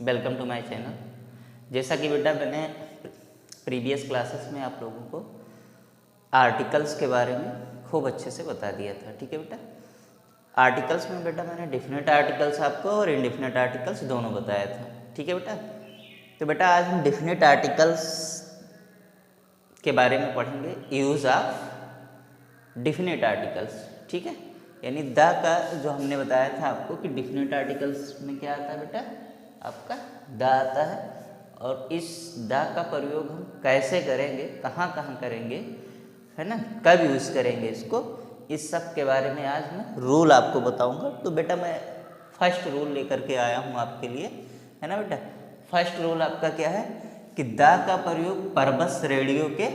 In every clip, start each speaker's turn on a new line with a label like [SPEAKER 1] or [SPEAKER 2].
[SPEAKER 1] Welcome to my channel. जैसा कि बेटा मैंने प्रीवियस क्लासेस में आप लोगों को आर्टिकल्स के बारे में खूब अच्छे से बता दिया था। ठीक है बेटा, आर्टिकल्स में बेटा मैंने डिफिनेट आर्टिकल्स आपको और इनडिफिनेट आर्टिकल्स दोनों बताया था। ठीक है बेटा, तो बेटा आज हम डिफिनेट आर्टिकल्स के बारे में पढ़ेंगे, यूज़ ऑफ डिफिनेट आर्टिकल्स। ठीक है, यानी द का जो हमने बताया था आपको कि डिफिनेट आर्टिकल्स में क्या आता है बेटा, आपका द आता है। और इस द का प्रयोग हम कैसे करेंगे, कहाँ कहाँ करेंगे, है ना, कब यूज़ करेंगे इसको, इस सब के बारे में आज मैं रूल आपको बताऊंगा। तो बेटा मैं फर्स्ट रूल लेकर के आया हूँ आपके लिए, है ना बेटा। फर्स्ट रूल आपका क्या है कि द का प्रयोग पर्वत श्रेणियों के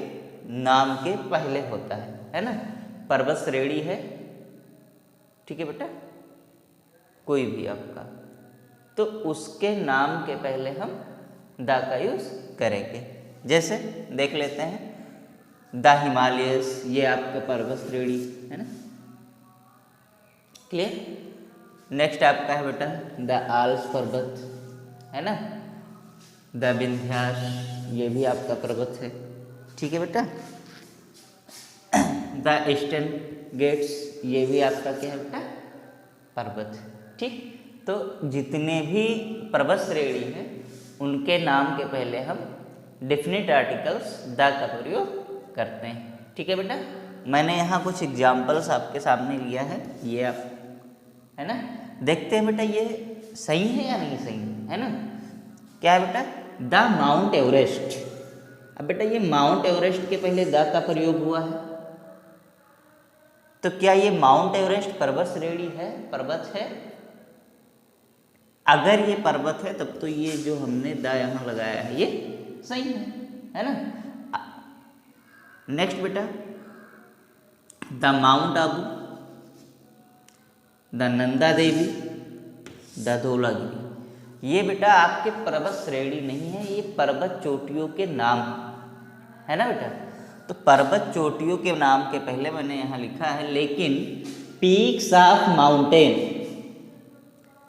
[SPEAKER 1] नाम के पहले होता है ना। पर्वत श्रेणी है, ठीक है बेटा, कोई भी आपका, तो उसके नाम के पहले हम द का यूज़ करेंगे। जैसे देख लेते हैं, द हिमालयस, ये आपका पर्वत श्रेणी है ना, क्लियर। नेक्स्ट आपका है बेटा द आल्प्स पर्वत, है ना। द विंध्यास, ये भी आपका पर्वत है, ठीक है बेटा। द ईस्टर्न गेट्स, ये भी आपका क्या है बेटा, पर्वत, ठीक। तो जितने भी पर्वत श्रेणी हैं उनके नाम के पहले हम डेफिनेट आर्टिकल्स द का प्रयोग करते हैं। ठीक है बेटा, मैंने यहाँ कुछ एग्जाम्पल्स आपके सामने लिया है, ये आप, है ना, देखते हैं बेटा ये सही है या नहीं सही है ना। क्या है बेटा, द माउंट एवरेस्ट। अब बेटा ये माउंट एवरेस्ट के पहले द का प्रयोग हुआ है, तो क्या ये माउंट एवरेस्ट पर्वत श्रेणी है, पर्वत है? अगर ये पर्वत है तब तो ये जो हमने द यहाँ लगाया है ये सही है ना। नेक्स्ट बेटा, the mount Abu, the Nanda Devi, the Dhaulagiri, ये बेटा आपके पर्वत श्रेणी नहीं है, ये पर्वत चोटियों के नाम है ना बेटा। तो पर्वत चोटियों के नाम के पहले मैंने यहाँ लिखा है, लेकिन पीक्स ऑफ माउंटेन,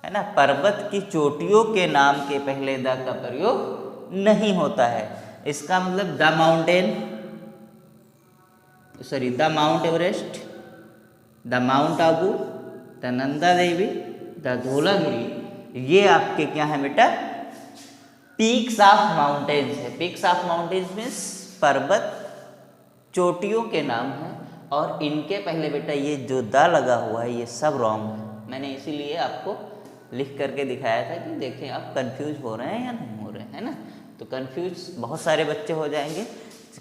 [SPEAKER 1] है ना, पर्वत की चोटियों के नाम के पहले द का प्रयोग नहीं होता है। इसका मतलब the mountain, sorry the mount Everest, the mount Abu, the Nanda Devi, the Dhaulagiri, ये आपके क्या है बेटा, पीक्स ऑफ माउंटेन्स है। पीक्स ऑफ माउंटेन्स मीन्स पर्वत चोटियों के नाम हैं, और इनके पहले बेटा ये जो द लगा हुआ है ये सब रॉन्ग है। मैंने इसीलिए आपको लिख करके दिखाया था कि देखें आप कंफ्यूज हो रहे हैं या नहीं हो रहे हैं, है ना। तो कंफ्यूज बहुत सारे बच्चे हो जाएंगे,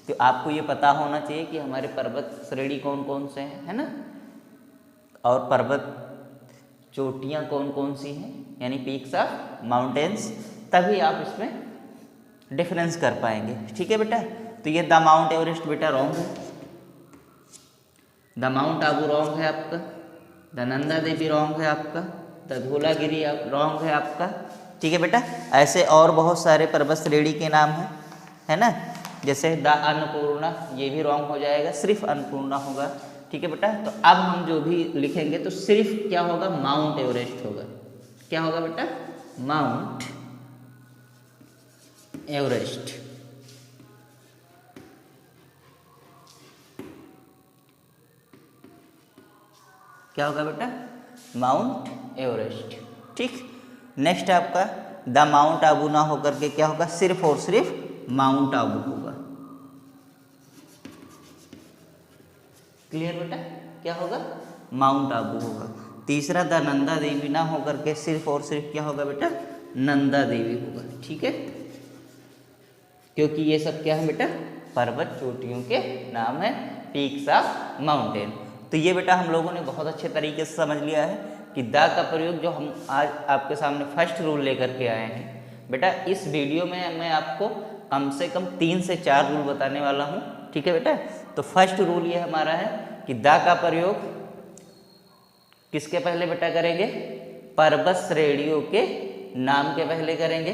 [SPEAKER 1] तो आपको ये पता होना चाहिए कि हमारे पर्वत श्रेणी कौन कौन से हैं, है ना, और पर्वत चोटियाँ कौन कौन सी हैं, यानी पीक्स ऑफ माउंटेन्स, तभी आप इसमें डिफरेंस कर पाएंगे। ठीक है बेटा, तो ये द माउंट एवरेस्ट बेटा रॉन्ग है, द माउंट आबू रॉन्ग है आपका, द नंदा देवी रॉन्ग है आपका, द धौलागिरी रॉन्ग है आपका। ठीक है बेटा, ऐसे और बहुत सारे पर्वत श्रेणी के नाम हैं, है ना। जैसे द अन्नपूर्णा, ये भी रॉन्ग हो जाएगा, सिर्फ अन्नपूर्णा होगा। ठीक है बेटा, तो अब हम जो भी लिखेंगे तो सिर्फ क्या होगा, माउंट एवरेस्ट होगा। क्या होगा बेटा, माउंट एवरेस्ट। क्या होगा बेटा, माउंट एवरेस्ट, ठीक। नेक्स्ट आपका द माउंट आबू ना होकर के क्या होगा, सिर्फ और सिर्फ माउंट आबू होगा। क्लियर बेटा, क्या होगा, माउंट आबू होगा। तीसरा द नंदा देवी ना होकर के सिर्फ और सिर्फ क्या होगा बेटा, नंदा देवी होगा। ठीक है, क्योंकि ये सब क्या है बेटा, पर्वत चोटियों के नाम है, पीक्स ऑफ माउंटेन। तो ये बेटा हम लोगों ने बहुत अच्छे तरीके से समझ लिया है कि द का प्रयोग जो हम आज आपके सामने फर्स्ट रूल लेकर के आए हैं। बेटा इस वीडियो में मैं आपको कम से कम 3 से 4 रूल बताने वाला हूँ। ठीक है बेटा, तो फर्स्ट रूल ये हमारा है कि द का प्रयोग किसके पहले बेटा करेंगे, पर्वत श्रेणियों के नाम के पहले करेंगे।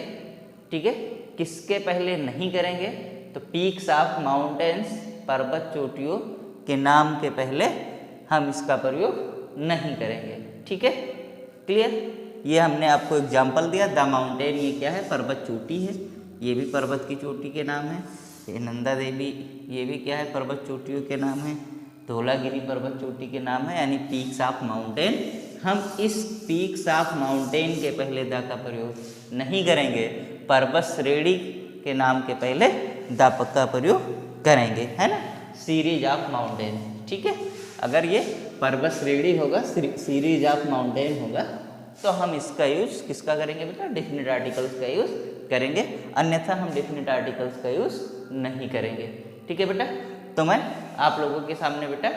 [SPEAKER 1] ठीक है, किसके पहले नहीं करेंगे, तो पीक्स ऑफ माउंटेन्स, पर्वत चोटियों के नाम के पहले हम इसका प्रयोग नहीं करेंगे। ठीक है, क्लियर। ये हमने आपको एग्जाम्पल दिया। द माउंटेन, ये क्या है, पर्वत चोटी है, ये भी पर्वत की चोटी के नाम है। ये नंदा देवी, ये भी क्या है, पर्वत चोटियों के नाम है। धौलागिरी पर्वत चोटी के नाम है, यानी पीक्स ऑफ माउंटेन। हम इस पीक्स ऑफ माउंटेन के पहले द का प्रयोग नहीं करेंगे, पर्वत श्रेणी के नाम के पहले द का प्रयोग करेंगे, है ना, सीरीज ऑफ माउंटेन। ठीक है, अगर ये पर्वत श्रेणी होगा, सीरीज ऑफ माउंटेन होगा, तो हम इसका यूज किसका करेंगे बेटा, डेफिनेट आर्टिकल्स का यूज करेंगे, अन्यथा हम डेफिनेट आर्टिकल्स का यूज नहीं करेंगे। ठीक है बेटा, तो मैं आप लोगों के सामने बेटा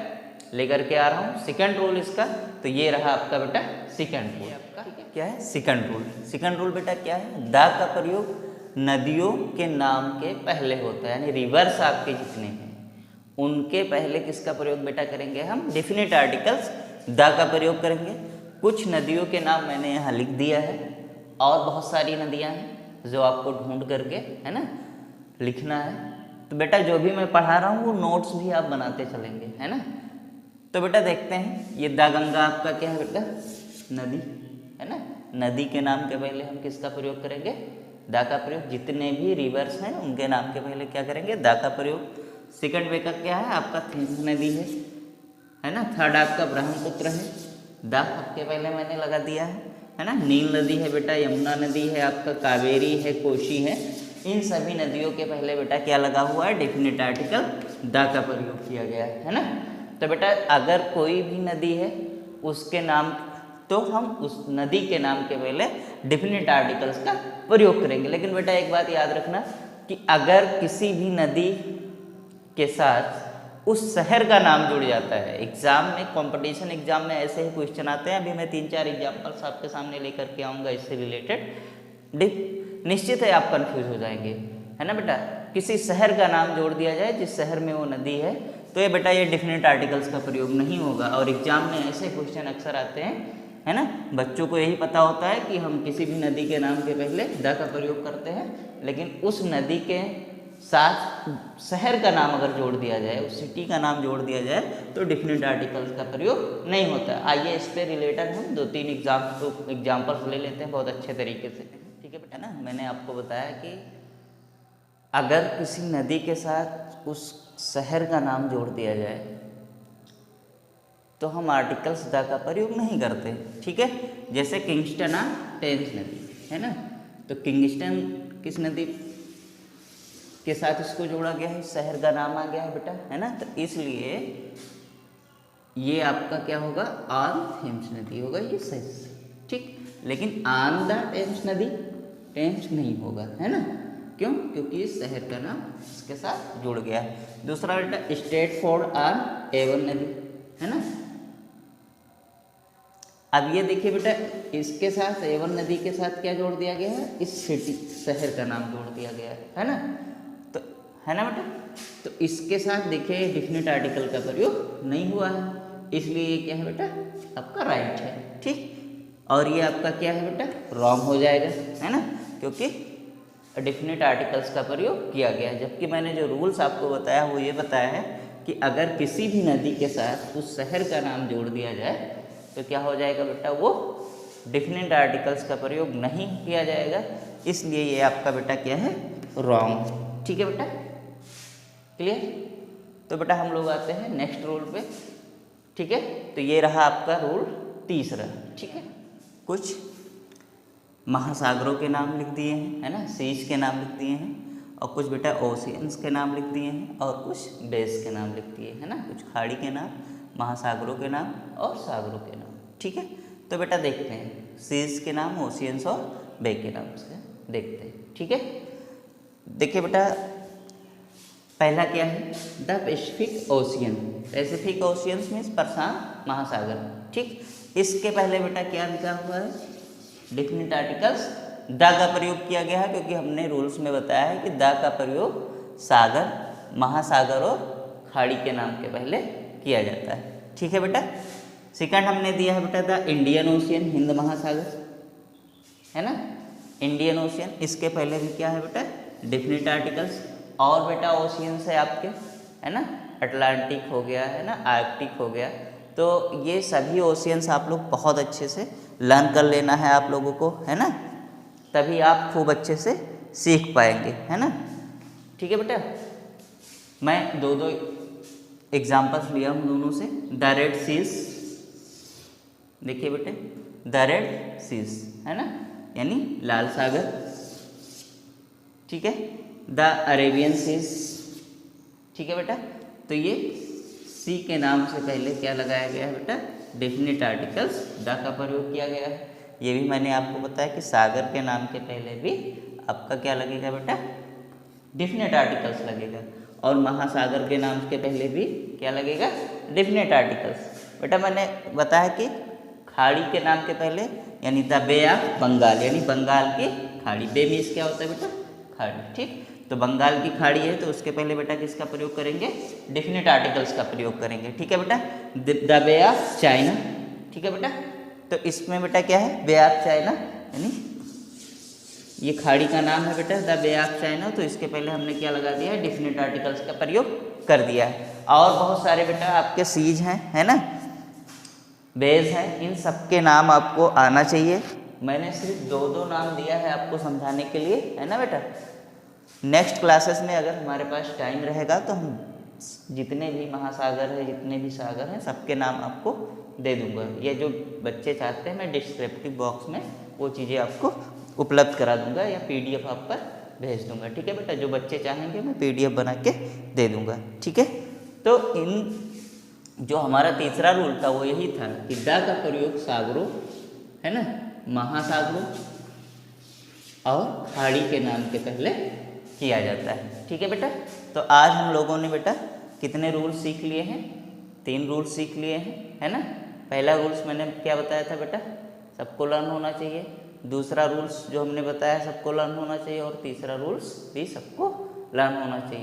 [SPEAKER 1] लेकर के आ रहा हूँ सेकंड रूल इसका। तो ये रहा आपका बेटा सेकंड रूल। आपका क्या है, सेकंड रूल। सेकंड रूल बेटा क्या है, द का प्रयोग नदियों के नाम के पहले होता है, यानी रिवर्स आपके जितने हैं उनके पहले किसका प्रयोग बेटा करेंगे, हम डेफिनेट आर्टिकल्स द का प्रयोग करेंगे। कुछ नदियों के नाम मैंने यहाँ लिख दिया है, और बहुत सारी नदियाँ हैं जो आपको ढूंढ करके, है ना, लिखना है। तो बेटा जो भी मैं पढ़ा रहा हूँ वो नोट्स भी आप बनाते चलेंगे, है ना। तो बेटा देखते हैं, ये द गंगा आपका क्या है बेटा, नदी, है ना। नदी के नाम के पहले हम किसका प्रयोग करेंगे, द का प्रयोग। जितने भी रिवर्स हैं उनके नाम के पहले क्या करेंगे, द का प्रयोग। सेकंड वे का क्या है आपका, थेम्स नदी है ना। थर्ड आपका ब्रह्मपुत्र है, द आपके पहले मैंने लगा दिया है ना। नील नदी है बेटा, यमुना नदी है आपका, कावेरी है, कोशी है। इन सभी नदियों के पहले बेटा क्या लगा हुआ है, डेफिनेट आर्टिकल द का प्रयोग किया गया है ना। तो बेटा अगर कोई भी नदी है उसके नाम, तो हम उस नदी के नाम के पहले डेफिनेट आर्टिकल्स का प्रयोग करेंगे। लेकिन बेटा एक बात याद रखना कि अगर किसी भी नदी के साथ उस शहर का नाम जुड़ जाता है, एग्जाम में, कंपटीशन एग्जाम में ऐसे ही क्वेश्चन आते हैं। अभी मैं 3-4 एग्जाम्पल्स आपके सामने लेकर के आऊँगा इससे रिलेटेड। निश्चित है आप कंफ्यूज हो जाएंगे, है ना बेटा। किसी शहर का नाम जोड़ दिया जाए जिस शहर में वो नदी है, तो ये बेटा ये डेफिनेट आर्टिकल्स का प्रयोग नहीं होगा। और एग्जाम में ऐसे क्वेश्चन अक्सर आते हैं, है ना। बच्चों को यही पता होता है कि हम किसी भी नदी के नाम के पहले द का प्रयोग करते हैं, लेकिन उस नदी के साथ शहर का नाम अगर जोड़ दिया जाए, उस सिटी का नाम जोड़ दिया जाए, तो डेफिनेट आर्टिकल्स का प्रयोग नहीं होता। आइए इस पे रिलेटेड हम 2-3 एग्जाम्पल्स ले लेते हैं बहुत अच्छे तरीके से। ठीक है बेटा ना, मैंने आपको बताया कि अगर किसी नदी के साथ उस शहर का नाम जोड़ दिया जाए तो हम आर्टिकल्स द का प्रयोग नहीं करते। ठीक है, जैसे किंगस्टन टेम्स नदी है ना, तो किंगस्टन किस नदी के साथ इसको जोड़ा गया है, शहर का नाम आ गया है बेटा, है ना। तो इसलिए ये आपका क्या होगा, ऑन थेम्स नदी होगा, ये सही। ठीक, लेकिन ऑन द टेम्स नदी, टेम्स नहीं होगा, है ना। क्यों, क्योंकि इस शहर का नाम इसके साथ जुड़ गया है। दूसरा बेटा स्ट्रेटफोर्ड ऑन एवन नदी, है ना। अब ये देखिए बेटा, इसके साथ एवन नदी के साथ क्या जोड़ दिया गया है, इस सिटी, शहर का नाम जोड़ दिया गया है ना। तो है ना बेटा, तो इसके साथ देखिए डेफिनेट आर्टिकल का प्रयोग नहीं हुआ है, इसलिए ये क्या है बेटा, आपका राइट है। ठीक, और ये आपका क्या है बेटा, रॉन्ग हो जाएगा, है ना, क्योंकि डेफिनेट आर्टिकल्स का प्रयोग किया गया है। जबकि मैंने जो रूल्स आपको बताया वो ये बताया है कि अगर किसी भी नदी के साथ उस शहर का नाम जोड़ दिया जाए तो क्या हो जाएगा बेटा, वो डेफिनेट आर्टिकल्स का प्रयोग नहीं किया जाएगा, इसलिए ये आपका बेटा क्या है, रॉन्ग। ठीक है बेटा, क्लियर। तो बेटा हम लोग आते हैं नेक्स्ट रूल पे। ठीक है, तो ये रहा आपका रूल तीसरा। ठीक है, कुछ महासागरों के नाम लिख दिए हैं, है ना, सीज के नाम लिख दिए हैं, और कुछ बेटा ओशियंस के नाम लिख दिए हैं, और कुछ बेस के नाम लिख दिए, है ना। कुछ खाड़ी के नाम, महासागरों के नाम और सागरों के नाम। ठीक है, तो बेटा देखते हैं सीज के नाम, ओशियंस और बे के नाम से देखते हैं। ठीक है, देखिए बेटा पहला क्या है, the Pacific Ocean. Pacific oceans means प्रशांत महासागर। ठीक, इसके पहले बेटा क्या लिखा हुआ है, डेफिनेट आर्टिकल्स द का प्रयोग किया गया है, क्योंकि हमने रूल्स में बताया है कि द का प्रयोग सागर, महासागर और खाड़ी के नाम के पहले किया जाता है। ठीक है बेटा, सेकंड हमने दिया है बेटा द इंडियन ओशियन, हिंद महासागर, है ना, इंडियन ओशियन। इसके पहले भी क्या है बेटा, डेफिनेट आर्टिकल्स। और बेटा ओशियंस है आपके, है ना, अटलांटिक हो गया, है ना, आर्कटिक हो गया। तो ये सभी ओशियंस आप लोग बहुत अच्छे से लर्न कर लेना है आप लोगों को, है ना, तभी आप खूब अच्छे से सीख पाएंगे, है ना। ठीक है बेटा, मैं दो दो एग्जाम्पल्स लिया हूँ दोनों से। द रेड सीज, देखिए बेटे, द रेड सीज, है ना, यानी लाल सागर। ठीक है, द अरेबियन सीज। ठीक है बेटा, तो ये सी के नाम से पहले क्या लगाया गया है बेटा, डेफिनेट आर्टिकल्स द का प्रयोग किया गया है। ये भी मैंने आपको बताया कि सागर के नाम के पहले भी आपका क्या लगेगा बेटा, डेफिनेट आर्टिकल्स लगेगा, और महासागर के नाम के पहले भी क्या लगेगा, डेफिनेट आर्टिकल्स। बेटा मैंने बताया कि खाड़ी के नाम के पहले, यानी द बे ऑफ बंगाल, यानी बंगाल की खाड़ी। बे मीन्स क्या होता है बेटा, खाड़ी। ठीक, तो बंगाल की खाड़ी है तो उसके पहले बेटा किसका प्रयोग करेंगे, डेफिनेट आर्टिकल्स का प्रयोग करेंगे। ठीक है बेटा, द बे ऑफ चाइना। ठीक है बेटा, तो इसमें बेटा क्या है, बे ऑफ चाइना, यानी ये खाड़ी का नाम है बेटा द बे ऑफ चाइना, तो इसके पहले हमने क्या लगा दिया है, डेफिनेट आर्टिकल्स का प्रयोग कर दिया है। और बहुत सारे बेटा आपके सीज हैं, है ना, बेज हैं, इन सब के नाम आपको आना चाहिए। मैंने सिर्फ दो दो नाम दिया है आपको समझाने के लिए, है ना बेटा। नेक्स्ट क्लासेस में अगर हमारे पास टाइम रहेगा तो हम जितने भी महासागर है, जितने भी सागर हैं, सबके नाम आपको दे दूंगा। ये जो बच्चे चाहते हैं मैं डिस्क्रिप्टिव बॉक्स में वो चीज़ें आपको उपलब्ध करा दूंगा या PDF आप पर भेज दूंगा। ठीक है बेटा, जो बच्चे चाहेंगे मैं PDF बना के दे दूंगा। ठीक है, तो इन जो हमारा तीसरा रूल था वो यही था कि द का प्रयोग सागरों, है ना, महासागरों और खाड़ी के नाम के पहले किया जाता है। ठीक है बेटा, तो आज हम लोगों ने बेटा कितने रूल सीख लिए हैं, 3 रूल सीख लिए हैं, है ना। पहला रूल्स मैंने क्या बताया था बेटा, सबको लर्न होना चाहिए। दूसरा रूल्स जो हमने बताया सबको लर्न होना चाहिए, और तीसरा रूल्स भी सबको लर्न होना चाहिए।